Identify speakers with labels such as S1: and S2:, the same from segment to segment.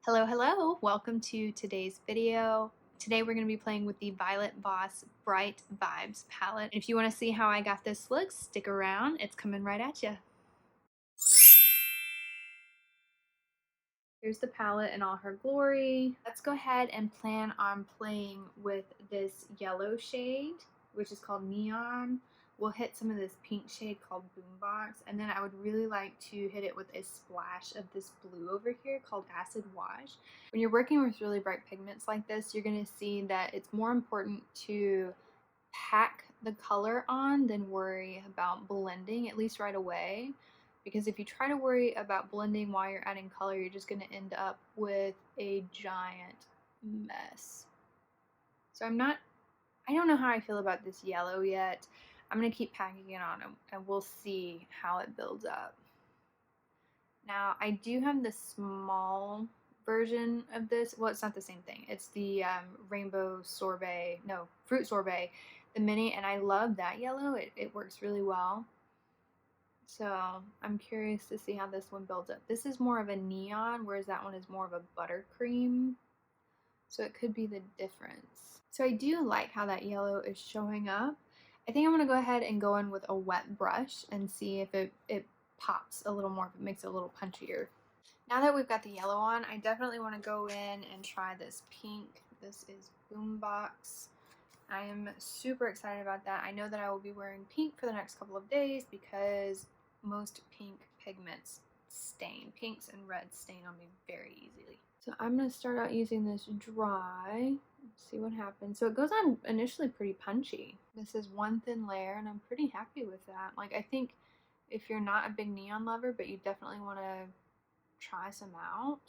S1: Hello, hello! Welcome to today's video. Today we're going to be playing with the Violet Voss Bright Vibes palette. If you want to see how I got this look, stick around. It's coming right at you. Here's the palette in all her glory. Let's go ahead and plan on playing with this yellow shade, which is called Neon. We'll hit some of this pink shade called Boombox, and then I would really like to hit it with a splash of this blue over here called Acid Wash. When you're working with really bright pigments like this, you're going to see that it's more important to pack the color on than worry about blending, at least right away. Because if you try to worry about blending while you're adding color, you're just going to end up with a giant mess. So I don't know how I feel about this yellow yet. I'm going to keep packing it on and we'll see how it builds up. Now, I do have the small version of this. Well, it's not the same thing. It's the fruit sorbet, the mini, and I love that yellow. It works really well. So I'm curious to see how this one builds up. This is more of a neon, whereas that one is more of a buttercream. So it could be the difference. So I do like how that yellow is showing up. I think I'm going to go ahead and go in with a wet brush and see if it pops a little more, if it makes it a little punchier. Now that we've got the yellow on, I definitely want to go in and try this pink. This is Boombox. I am super excited about that. I know that I will be wearing pink for the next couple of days because most pink pigments stain. Pinks and reds stain on me very easily. So I'm going to start out using this dry. See what happens. So it goes on initially pretty punchy. This is one thin layer and I'm pretty happy with that. Like, I think if you're not a big neon lover, but you definitely want to try some out,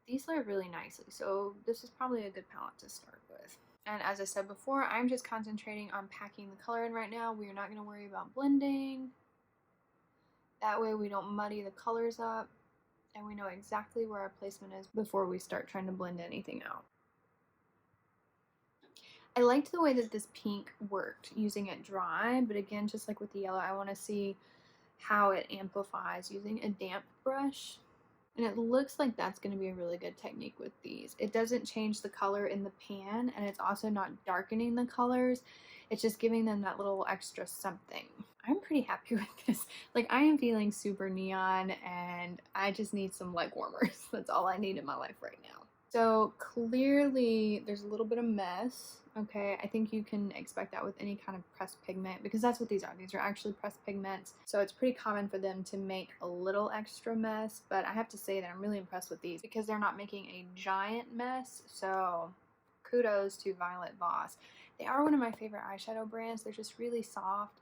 S1: these layer really nicely. So this is probably a good palette to start with. And as I said before, I'm just concentrating on packing the color in right now. We are not going to worry about blending. That way we don't muddy the colors up and we know exactly where our placement is before we start trying to blend anything out. I liked the way that this pink worked using it dry, but again, just like with the yellow, I want to see how it amplifies using a damp brush. And it looks like that's going to be a really good technique with these. It doesn't change the color in the pan, and it's also not darkening the colors. It's just giving them that little extra something. I'm pretty happy with this. Like, I am feeling super neon, and I just need some leg warmers. That's all I need in my life right now. So clearly there's a little bit of mess. Okay, I think you can expect that with any kind of pressed pigment because that's what these are. These are actually pressed pigments. So it's pretty common for them to make a little extra mess, but I have to say that I'm really impressed with these because they're not making a giant mess. So kudos to Violet Voss. They are one of my favorite eyeshadow brands. They're just really soft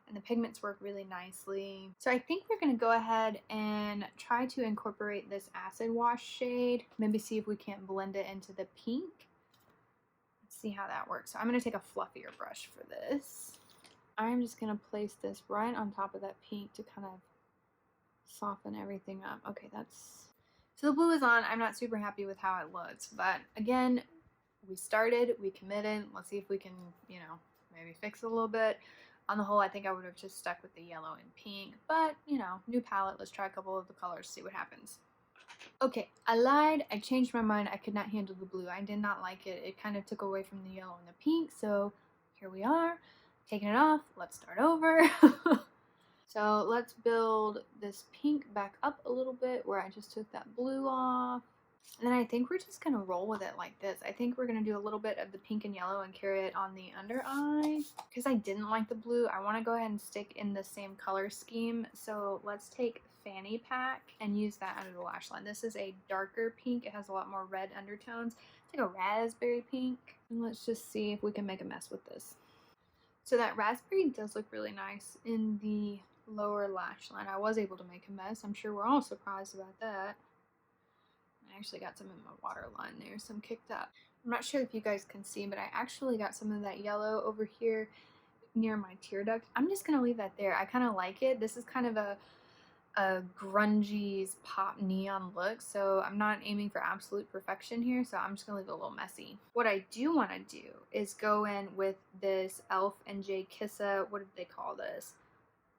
S1: and the pigments work really nicely. So I think we're going to go ahead and try to incorporate this acid wash shade. Maybe see if we can't blend it into the pink. Let's see how that works. So I'm going to take a fluffier brush for this. I'm just going to place this right on top of that pink to kind of soften everything up. Okay, so the blue is on. I'm not super happy with how it looks, but again, we started, we committed. Let's see if we can, maybe fix it a little bit. On the whole, I think I would have just stuck with the yellow and pink, but, new palette. Let's try a couple of the colors, see what happens. Okay, I lied. I changed my mind. I could not handle the blue. I did not like it. It kind of took away from the yellow and the pink, so here we are. Taking it off. Let's start over. So let's build this pink back up a little bit where I just took that blue off. And then I think we're just going to roll with it like this. I think we're going to do a little bit of the pink and yellow and carry it on the under eye. Because I didn't like the blue, I want to go ahead and stick in the same color scheme. So let's take Fanny Pack and use that under the lash line. This is a darker pink. It has a lot more red undertones. It's like a raspberry pink. And let's just see if we can make a mess with this. So that raspberry does look really nice in the lower lash line. I was able to make a mess. I'm sure we're all surprised about that. I actually got some in my waterline there, some kicked up. I'm not sure if you guys can see, but I actually got some of that yellow over here near my tear duct. I'm just going to leave that there. I kind of like it. This is kind of a grungy pop neon look, so I'm not aiming for absolute perfection here, so I'm just going to leave it a little messy. What I do want to do is go in with this e.l.f. and J. Kissa, what did they call this?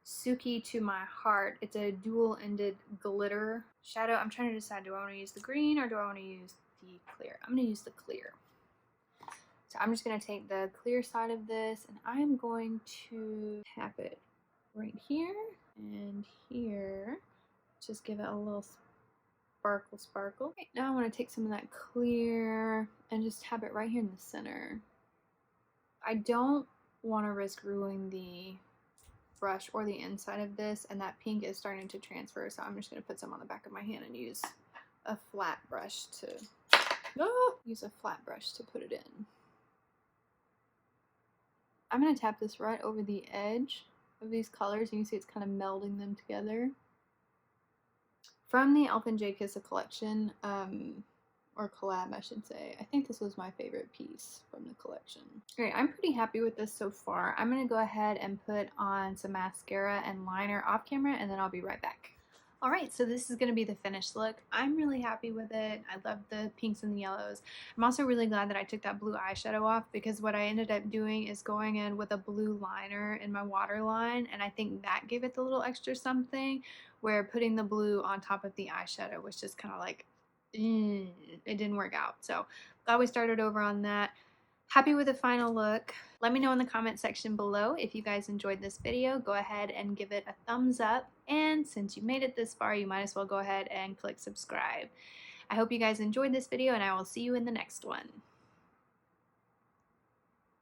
S1: Suki to My Heart. It's a dual-ended glitter shadow. I'm trying to decide, do I want to use the green or do I want to use the clear? I'm going to use the clear. So I'm just going to take the clear side of this and I'm going to tap it right here and here. Just give it a little sparkle. Okay, now I want to take some of that clear and just tap it right here in the center. I don't want to risk ruining the brush or the inside of this, and that pink is starting to transfer, so I'm just going to put some on the back of my hand and use a flat brush to put it in. I'm going to tap this right over the edge of these colors, and you can see it's kind of melding them together. From the Elf and Jay Kissa collection, or collab I should say, I think this was my favorite piece from the collection. Alright, I'm pretty happy with this so far. I'm going to go ahead and put on some mascara and liner off camera and then I'll be right back. Alright, so this is going to be the finished look. I'm really happy with it. I love the pinks and the yellows. I'm also really glad that I took that blue eyeshadow off because what I ended up doing is going in with a blue liner in my waterline, and I think that gave it the little extra something, where putting the blue on top of the eyeshadow was just kind of like, it didn't work out. So glad we started over on that. Happy with the final look. Let me know in the comment section below if you guys enjoyed this video. Go ahead and give it a thumbs up. And since you made it this far, you might as well go ahead and click subscribe. I hope you guys enjoyed this video and I will see you in the next one.